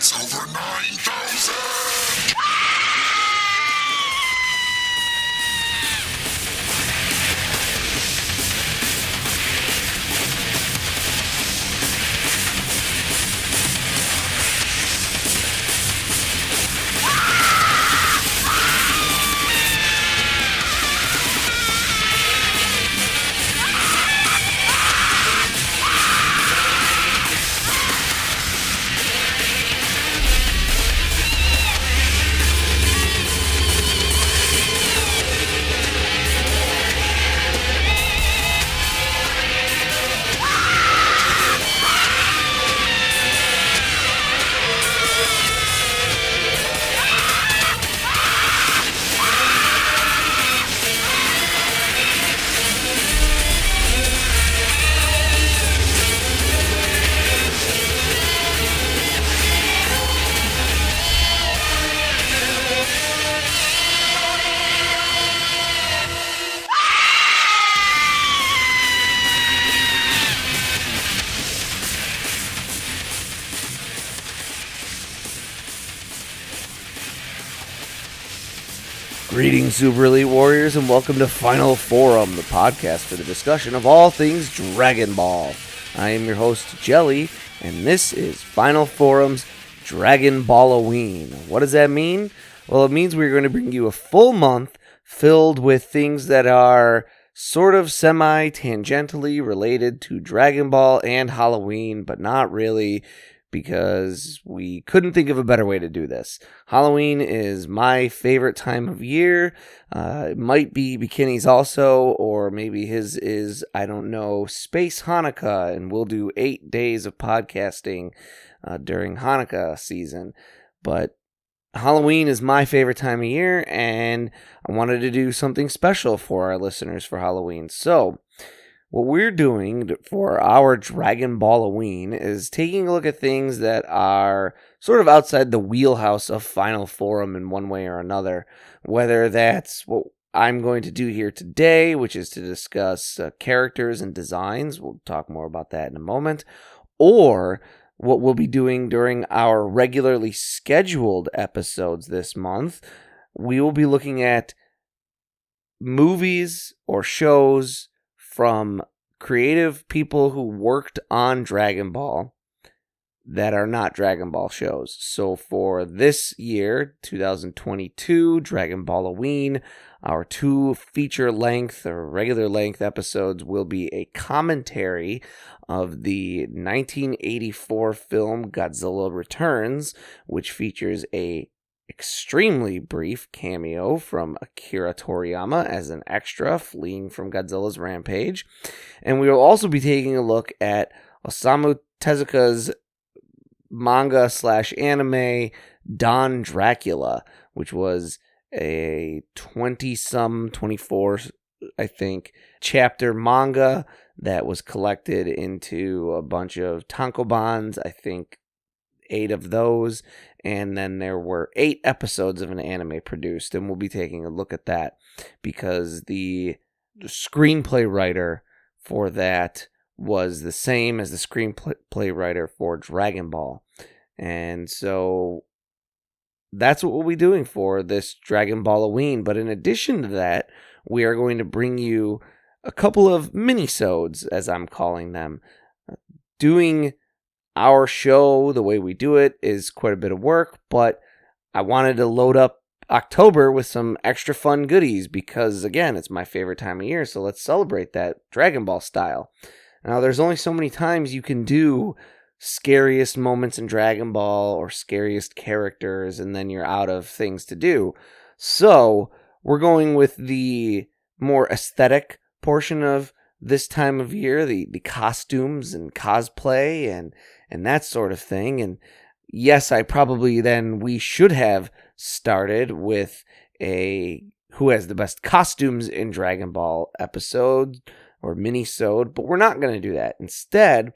It's over 9,000! Greetings, Super Elite Warriors, and welcome to Final Forum, the podcast for the discussion of all things Dragon Ball. I am your host, Jelly, and this is Final Forum's Dragon Ball-oween. What does that mean? Well, it means we're going to bring you a full month filled with things that are sort of semi-tangentially related to Dragon Ball and Halloween, but not really, because we couldn't think of a better way to do this. Halloween is my favorite time of year. It might be Bikini's also, or maybe his is, I don't know, Space Hanukkah, and we'll do 8 days of podcasting during Hanukkah season. But Halloween is my favorite time of year, and I wanted to do something special for our listeners for Halloween. So what we're doing for our Dragon Ball-oween is taking a look at things that are sort of outside the wheelhouse of Final Forum in one way or another, whether that's what I'm going to do here today, which is to discuss characters and designs. We'll talk more about that in a moment, or what we'll be doing during our regularly scheduled episodes this month. We will be looking at movies or shows from creative people who worked on Dragon Ball that are not Dragon Ball shows. So for this year, 2022, Dragon Ball-oween, our 2 feature-length or regular-length episodes will be a commentary of the 1984 film Godzilla Returns, which features a extremely brief cameo from Akira Toriyama as an extra fleeing from Godzilla's rampage. And we will also be taking a look at Osamu Tezuka's manga/anime Don Dracula, which was a 24, I think, chapter manga that was collected into a bunch of tankobons, I think 8 of those, and then there were 8 episodes of an anime produced, and we'll be taking a look at that because the screenplay writer for that was the same as the screenplay writer for Dragon Ball. And so that's what we'll be doing for this Dragon Ball-oween. But in addition to that, we are going to bring you a couple of mini-sodes, as I'm calling them. Doing our show the way we do it is quite a bit of work, but I wanted to load up October with some extra fun goodies because, again, it's my favorite time of year, so let's celebrate that Dragon Ball style. Now, there's only so many times you can do scariest moments in Dragon Ball or scariest characters, and then you're out of things to do. So we're going with the more aesthetic portion of this time of year, the costumes and cosplay and that sort of thing. And yes, we should have started with a who has the best costumes in Dragon Ball episode or mini-sode, but we're not going to do that. Instead,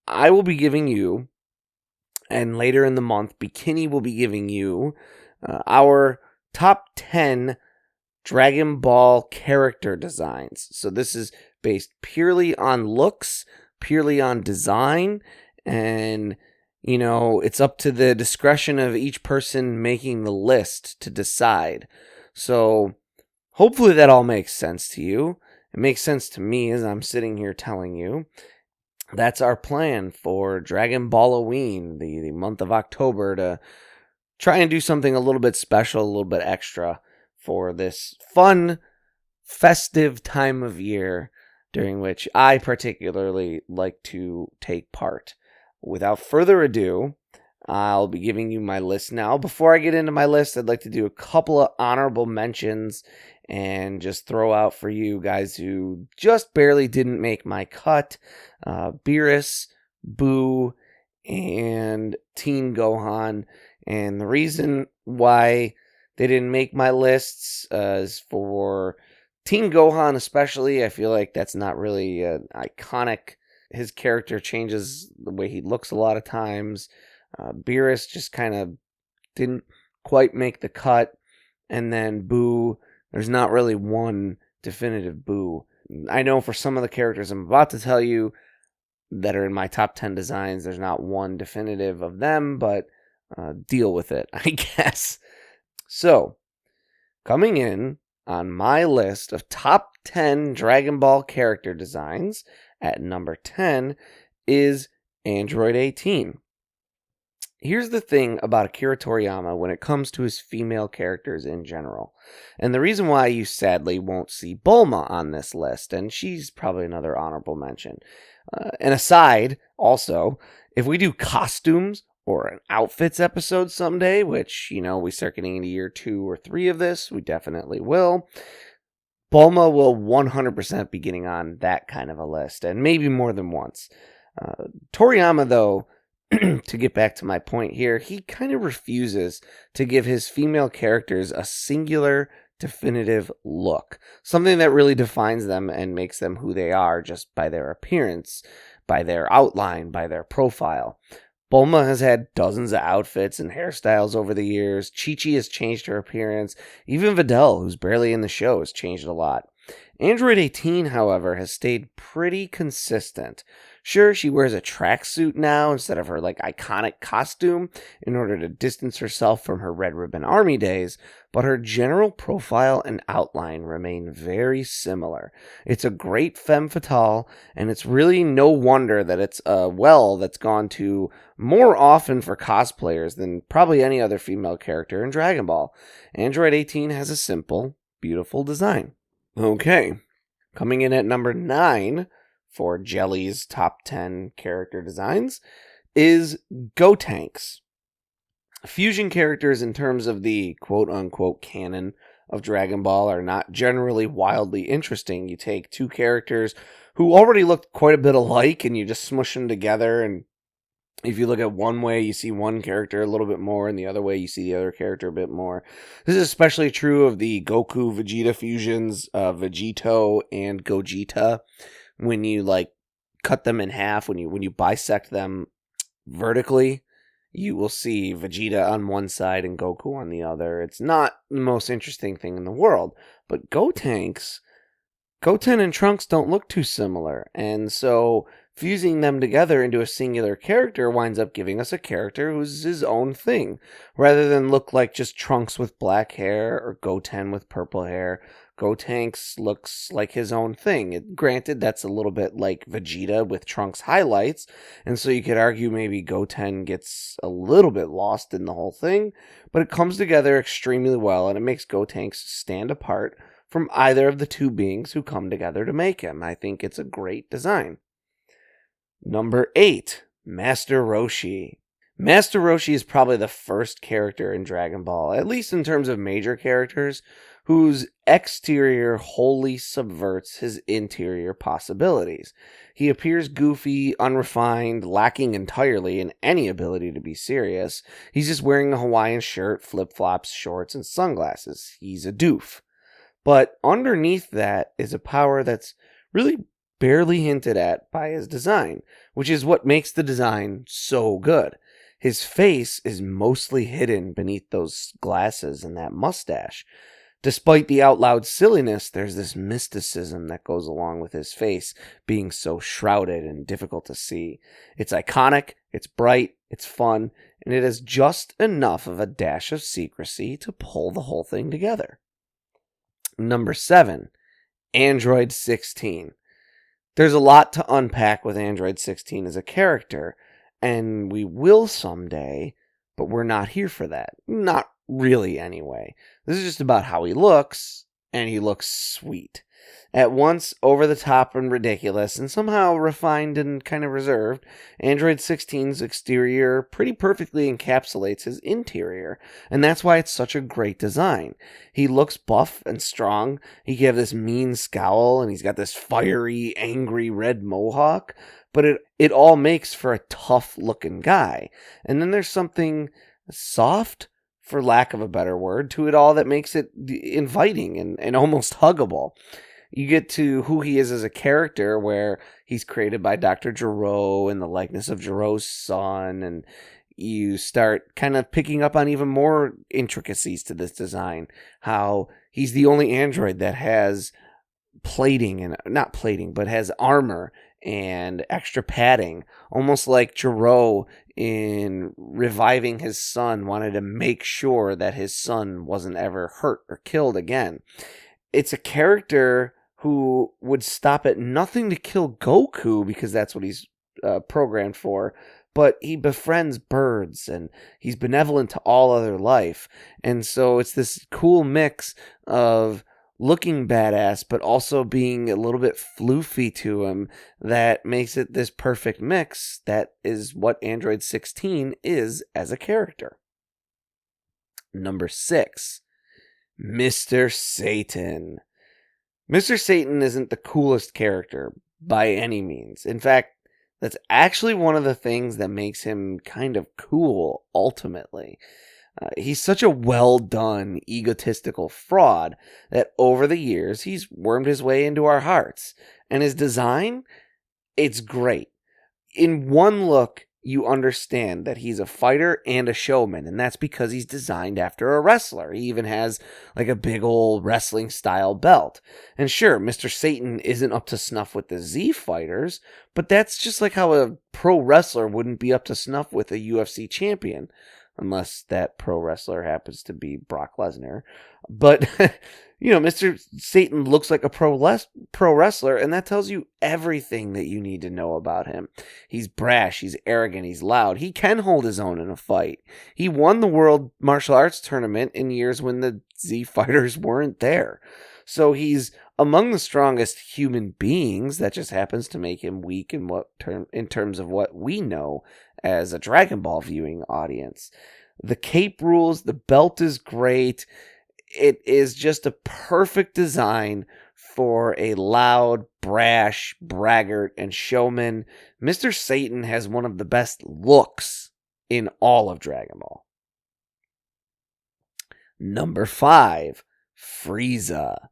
I will be giving you, and later in the month, Bikini will be giving you our top 10 Dragon Ball character designs. So this is based purely on looks, purely on design, and it's up to the discretion of each person making the list to decide. So hopefully that all makes sense to you. It makes sense to me as I'm sitting here telling you. That's our plan for Dragon Ball-oween, the month of October, to try and do something a little bit special, a little bit extra for this fun, festive time of year during which I particularly like to take part. Without further ado, I'll be giving you my list now. Before I get into my list, I'd like to do a couple of honorable mentions and just throw out for you guys who just barely didn't make my cut. Beerus, Boo, and Teen Gohan. And the reason why they didn't make my lists is for Teen Gohan especially. I feel like that's not really iconic. His character changes the way he looks a lot of times. Beerus just kind of didn't quite make the cut. And then Boo, there's not really one definitive Boo. I know for some of the characters I'm about to tell you that are in my top 10 designs, there's not one definitive of them, but deal with it, I guess. So, coming in on my list of top 10 Dragon Ball character designs, at number 10 is Android 18. Here's the thing about Akira Toriyama when it comes to his female characters in general. And the reason why you sadly won't see Bulma on this list, and she's probably another honorable mention. And aside, also, if we do costumes or an outfits episode someday, which, we start getting into year 2 or 3 of this, we definitely will. Bulma will 100% be getting on that kind of a list, and maybe more than once. Toriyama, though, to get back to my point here, he kind of refuses to give his female characters a singular, definitive look. Something that really defines them and makes them who they are just by their appearance, by their outline, by their profile. Bulma has had dozens of outfits and hairstyles over the years. Chi-Chi has changed her appearance. Even Videl, who's barely in the show, has changed a lot. Android 18, however, has stayed pretty consistent. Sure, she wears a tracksuit now instead of her iconic costume in order to distance herself from her Red Ribbon Army days, but her general profile and outline remain very similar. It's a great femme fatale, and it's really no wonder that it's a well that's gone to more often for cosplayers than probably any other female character in Dragon Ball. Android 18 has a simple, beautiful design. Okay, coming in at number 9 for Jelly's top 10 character designs is Gotenks. Fusion characters in terms of the quote-unquote canon of Dragon Ball are not generally wildly interesting. You take two characters who already look quite a bit alike and you just smush them together, and if you look at one way, you see one character a little bit more, and the other way, you see the other character a bit more. This is especially true of the Goku Vegeta fusions, Vegeto and Gogeta. When you cut them in half, when you bisect them vertically, you will see Vegeta on one side and Goku on the other. It's not the most interesting thing in the world, but Goten and Trunks don't look too similar, and so fusing them together into a singular character winds up giving us a character who's his own thing, rather than look like just Trunks with black hair or Goten with purple hair. Gotenks looks like his own thing. Granted, that's a little bit like Vegeta with Trunks highlights, and so you could argue maybe Goten gets a little bit lost in the whole thing, but it comes together extremely well, and it makes Gotenks stand apart from either of the two beings who come together to make him. I think it's a great design. Number 8, Master Roshi. Master Roshi is probably the first character in Dragon Ball, at least in terms of major characters, whose exterior wholly subverts his interior possibilities. He appears goofy, unrefined, lacking entirely in any ability to be serious. He's just wearing a Hawaiian shirt, flip-flops, shorts, and sunglasses. He's a doof. But underneath that is a power that's really barely hinted at by his design, which is what makes the design so good. His face is mostly hidden beneath those glasses and that mustache. Despite the out loud silliness, there's this mysticism that goes along with his face being so shrouded and difficult to see. It's iconic, it's bright, it's fun, and it has just enough of a dash of secrecy to pull the whole thing together. Number 7, Android 16. There's a lot to unpack with Android 16 as a character, and we will someday, but we're not here for that. Not really, anyway. This is just about how he looks, and he looks sweet. At once over the top and ridiculous, and somehow refined and kind of reserved, Android 16's exterior pretty perfectly encapsulates his interior, and that's why it's such a great design. He looks buff and strong, he can have this mean scowl, and he's got this fiery, angry red mohawk, but it all makes for a tough-looking guy. And then there's something soft, for lack of a better word, to it all that makes it inviting and almost huggable. You get to who he is as a character, where he's created by Dr. Gero in the likeness of Gero's son, and you start kind of picking up on even more intricacies to this design. How he's the only android that has plating, and not plating, but has armor and extra padding, almost like Gero in reviving his son wanted to make sure that his son wasn't ever hurt or killed again. It's a character who would stop at nothing to kill Goku because that's what he's programmed for, but he befriends birds and he's benevolent to all other life. And so it's this cool mix of looking badass, but also being a little bit floofy to him that makes it this perfect mix that is what Android 16 is as a character. Number 6, Mr. Satan. Mr. Satan isn't the coolest character by any means. In fact, that's actually one of the things that makes him kind of cool, ultimately. He's such a well-done, egotistical fraud that over the years, he's wormed his way into our hearts. And his design, it's great. In one look, you understand that he's a fighter and a showman, and that's because he's designed after a wrestler. He even has like a big old wrestling style belt. And sure, Mr. Satan isn't up to snuff with the Z fighters, but that's just like how a pro wrestler wouldn't be up to snuff with a UFC champion, unless that pro wrestler happens to be Brock Lesnar. But Mr. Satan looks like a pro wrestler, and that tells you everything that you need to know about him. He's brash, he's arrogant, he's loud. He can hold his own in a fight. He won the World Martial Arts Tournament in years when the Z fighters weren't there. So he's among the strongest human beings. That just happens to make him weak in terms of what we know as a Dragon Ball viewing audience. The cape rules, the belt is great. It is just a perfect design for a loud, brash, braggart, and showman. Mr. Satan has one of the best looks in all of Dragon Ball. Number 5, Frieza.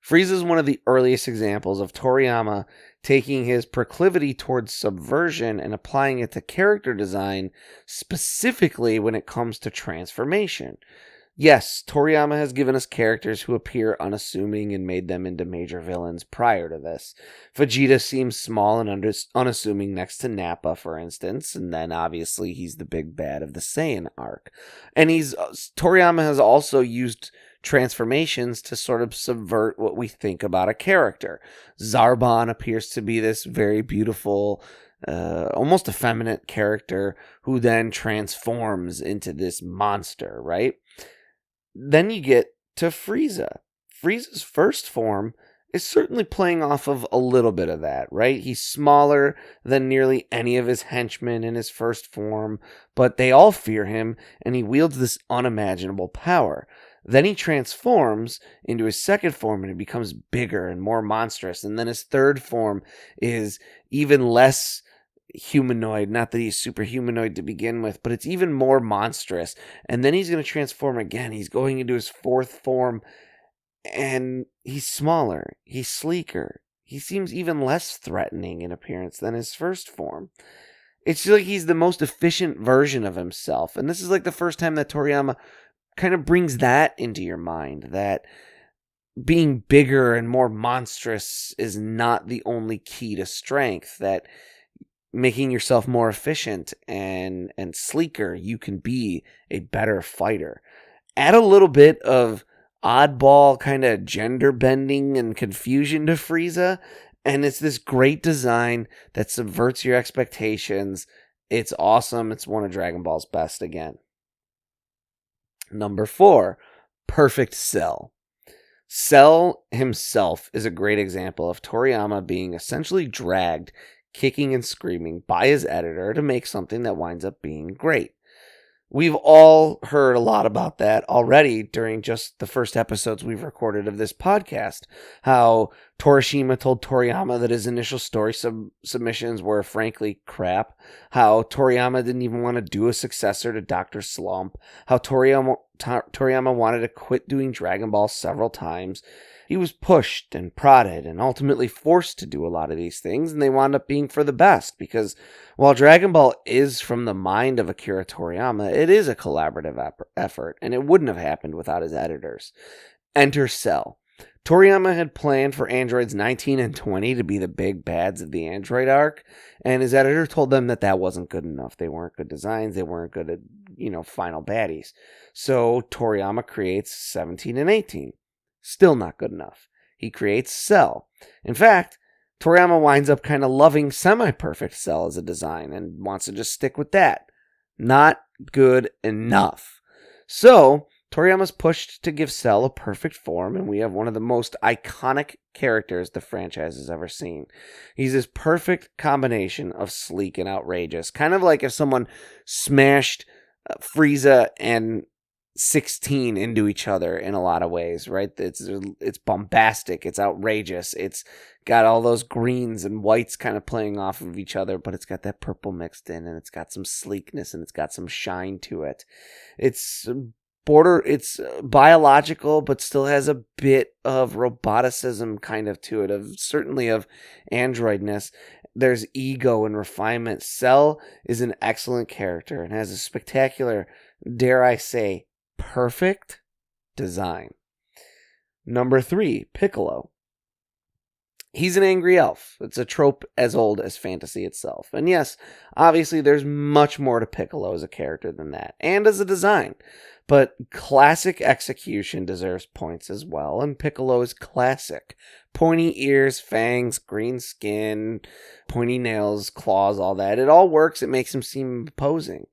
Frieza is one of the earliest examples of Toriyama taking his proclivity towards subversion and applying it to character design, specifically when it comes to transformation. Yes, Toriyama has given us characters who appear unassuming and made them into major villains prior to this. Vegeta seems small and unassuming next to Nappa, for instance, and then obviously he's the big bad of the Saiyan arc. And Toriyama has also used transformations to sort of subvert what we think about a character. Zarbon appears to be this very beautiful, almost effeminate character who then transforms into this monster, right? Then you get to Frieza. Frieza's first form is certainly playing off of a little bit of that, right? He's smaller than nearly any of his henchmen in his first form, but they all fear him, and he wields this unimaginable power. Then he transforms into his second form, and he becomes bigger and more monstrous, and then his third form is even less humanoid. Not that he's super humanoid to begin with, but it's even more monstrous. And then he's going to transform again. He's going into his fourth form, and he's smaller, he's sleeker, he seems even less threatening in appearance than his first form. It's like he's the most efficient version of himself, and this is like the first time that Toriyama kind of brings that into your mind, that being bigger and more monstrous is not the only key to strength, that making yourself more efficient and sleeker, you can be a better fighter. Add a little bit of oddball kind of gender bending and confusion to Frieza, and it's this great design that subverts your expectations. It's awesome. It's one of Dragon Ball's best again. Number 4, Perfect Cell. Cell himself is a great example of Toriyama being essentially dragged, kicking and screaming by his editor to make something that winds up being great. We've all heard a lot about that already during just the first episodes we've recorded of this podcast. How Torishima told Toriyama that his initial story submissions were frankly crap. How Toriyama didn't even want to do a successor to Dr. Slump. How Toriyama wanted to quit doing Dragon Ball several times. He was pushed and prodded and ultimately forced to do a lot of these things, and they wound up being for the best, because while Dragon Ball is from the mind of Akira Toriyama, it is a collaborative effort, and it wouldn't have happened without his editors. Enter Cell. Toriyama had planned for androids 19 and 20 to be the big bads of the android arc, and his editor told them that that wasn't good enough. They weren't good designs, they weren't good at, final baddies. So Toriyama creates 17 and 18. Still not good enough. He creates Cell. In fact, Toriyama winds up kind of loving semi-perfect Cell as a design and wants to just stick with that. Not good enough. So, Toriyama's pushed to give Cell a perfect form, and we have one of the most iconic characters the franchise has ever seen. He's this perfect combination of sleek and outrageous. Kind of like if someone smashed Frieza and 16 into each other in a lot of ways, right? It's bombastic, it's outrageous, it's got all those greens and whites kind of playing off of each other, but it's got that purple mixed in, and it's got some sleekness, and it's got some shine to it. It's biological, but still has a bit of roboticism kind of to it, certainly of androidness. There's ego and refinement. Cell is an excellent character and has a spectacular, dare I say, perfect design. Number 3, Piccolo. He's an angry elf. It's a trope as old as fantasy itself. And yes, obviously there's much more to Piccolo as a character than that, and as a design. But classic execution deserves points as well, and Piccolo is classic. Pointy ears, fangs, green skin, pointy nails, claws, all that. It all works. It makes him seem imposing.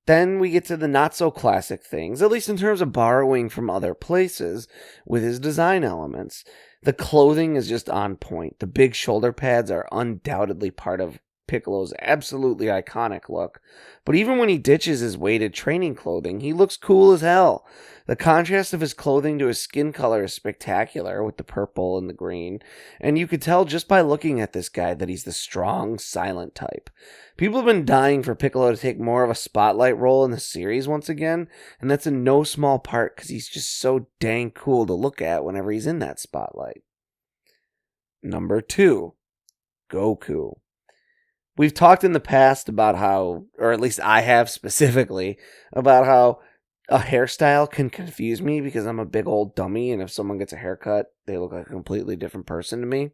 Then we get to the not-so-classic things, at least in terms of borrowing from other places, with his design elements. The clothing is just on point. The big shoulder pads are undoubtedly part of Piccolo's absolutely iconic look. But even when he ditches his weighted training clothing, he looks cool as hell. The contrast of his clothing to his skin color is spectacular, with the purple and the green, and you could tell just by looking at this guy that he's the strong, silent type. People have been dying for Piccolo to take more of a spotlight role in the series once again, and that's in no small part because he's just so dang cool to look at whenever he's in that spotlight. Number 2, Goku. We've talked in the past about how, or at least I have specifically, about how a hairstyle can confuse me because I'm a big old dummy, and if someone gets a haircut, they look like a completely different person to me.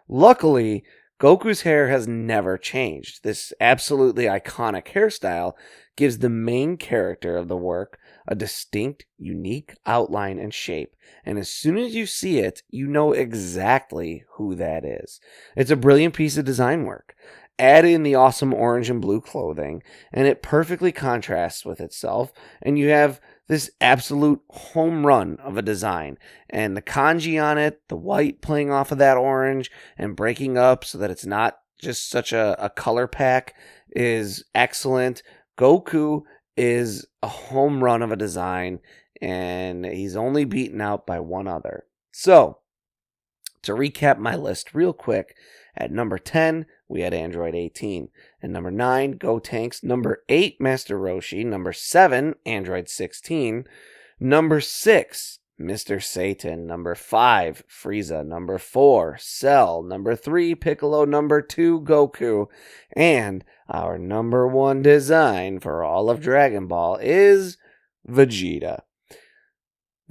Luckily, Goku's hair has never changed. This absolutely iconic hairstyle gives the main character of the work a distinct, unique outline and shape, and as soon as you see it, you know exactly who that is. It's a brilliant piece of design work. Add in the awesome orange and blue clothing, and it perfectly contrasts with itself, and you have this absolute home run of a design. And the kanji on it, the white playing off of that orange and breaking up so that it's not just such a color pack, is excellent. Goku is a home run of a design, and he's only beaten out by one other. So, to recap my list real quick, at number 10, we had Android 18. At number 9, Gotenks. Number 8, Master Roshi. Number 7, Android 16. Number 6, Mr. Satan. Number 5, Frieza. Number 4, Cell. Number 3, Piccolo. Number 2, Goku. And our number 1 design for all of Dragon Ball is Vegeta.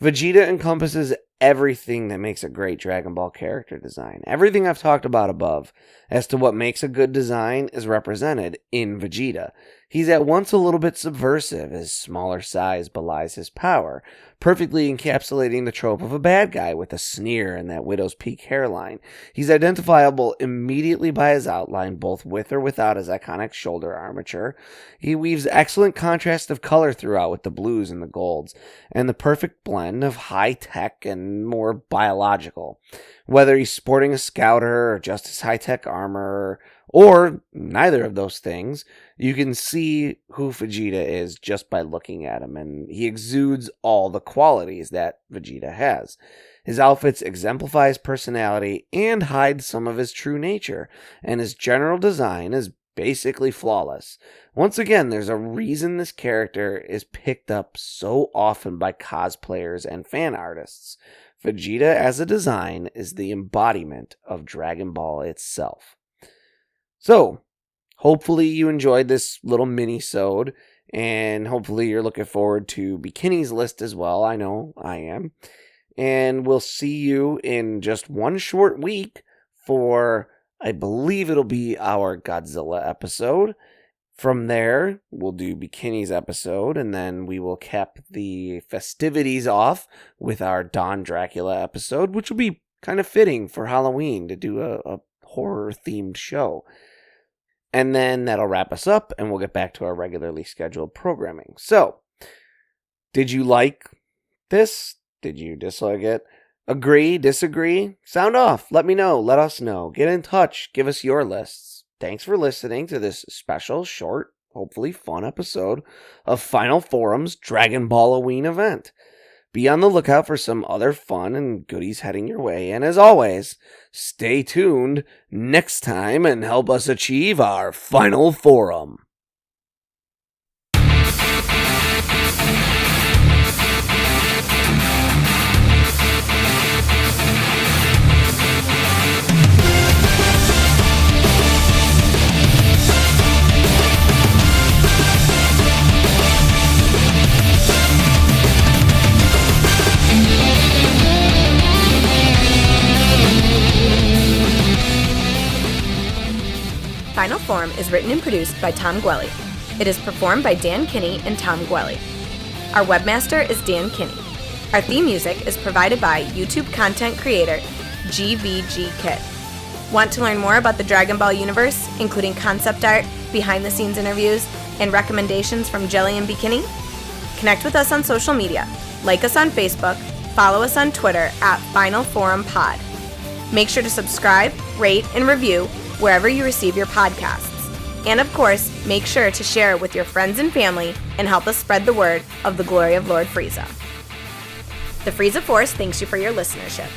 Vegeta encompasses everything that makes a great Dragon Ball character design. Everything I've talked about above as to what makes a good design is represented in Vegeta. He's at once a little bit subversive, his smaller size belies his power, perfectly encapsulating the trope of a bad guy with a sneer and that widow's peak hairline. He's identifiable immediately by his outline, both with or without his iconic shoulder armature. He weaves excellent contrast of color throughout with the blues and the golds, and the perfect blend of high-tech and more biological. Whether he's sporting a scouter or just his high-tech armor, or neither of those things, you can see who Vegeta is just by looking at him, and he exudes all the qualities that Vegeta has. His outfits exemplify his personality and hide some of his true nature, and his general design is basically flawless. Once again, there's a reason this character is picked up so often by cosplayers and fan artists. Vegeta as a design is the embodiment of Dragon Ball itself. So, hopefully you enjoyed this little mini-sode, and hopefully you're looking forward to Bikini's list as well. I know I am. And we'll see you in just one short week for, I believe it'll be our Godzilla episode. From there, we'll do Bikini's episode, and then we will cap the festivities off with our Don Dracula episode, which will be kind of fitting for Halloween to do a horror-themed show. And then that'll wrap us up, and we'll get back to our regularly scheduled programming. So, did you like this? Did you dislike it? Agree? Disagree? Sound off. Let me know. Let us know. Get in touch. Give us your lists. Thanks for listening to this special, short, hopefully fun episode of Final Forum's Dragon Ball-oween event. Be on the lookout for some other fun and goodies heading your way. And as always, stay tuned next time and help us achieve our Final Forum. Final Form is written and produced by Tom Gwelly. It is performed by Dan Kinney and Tom Gwelly. Our webmaster is Dan Kinney. Our theme music is provided by YouTube content creator GVG Kid. Want to learn more about the Dragon Ball universe, including concept art, behind-the-scenes interviews, and recommendations from Jelli and Bikini? Connect with us on social media. Like us on Facebook. Follow us on Twitter at Final Forum Pod. Make sure to subscribe, rate, and review wherever you receive your podcasts. And of course, make sure to share it with your friends and family and help us spread the word of the glory of Lord Frieza. The Frieza Force thanks you for your listenership.